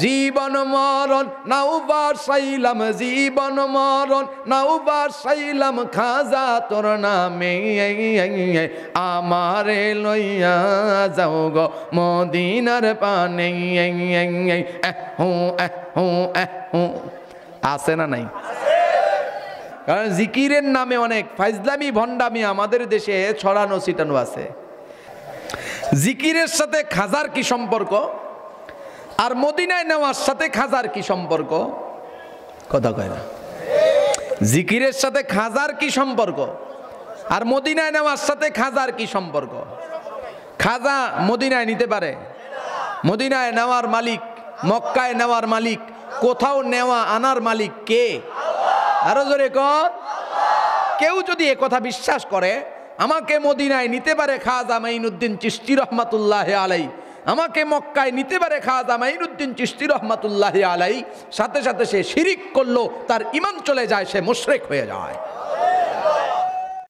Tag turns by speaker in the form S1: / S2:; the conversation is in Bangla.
S1: জীবন মরণ নাও বাসাইলাম, জীবন মরণ নাও বাসাইলাম খাজা তোর নামে, আমারে লইয়া যাও গো মদিনার পানে। আছে না নাই? কারণ জিকিরের নামে অনেক ফাইজলামি ভণ্ডামি আমাদের দেশে ছড়ানো ছিটানো আছে। জিকিরের সাথে খাজার কি সম্পর্ক, আর মদিনায় নেওয়ার সাথে খাজার কি সম্পর্ক? কথা কয় না। জিকিরের সাথে খাজার কি সম্পর্ক, আর মদিনায় নেওয়ার সাথে খাজার কি সম্পর্ক? খাজা মদিনায় নিতে পারে, মদিনায় নেওয়ার মালিক, মক্কায় নেওয়ার মালিক, কোথাও নেওয়া আনার মালিক কে? আরো জোরে কর। কেউ যদি এ কথা বিশ্বাস করে আমাকে মদিনায় নিতে পারে খাজা মাইনুদ্দিন চিশতি রহমাতুল্লাহি আলাইহি, আমাকে মক্কায় নিতে পারে খাজা মাইনুদ্দিন চিশতি রহমাতুল্লাহি আলাইহি, সাথে সাথে সে শিরিক করলো, তার ঈমান চলে যায়, সে মুশরিক হয়ে যায়।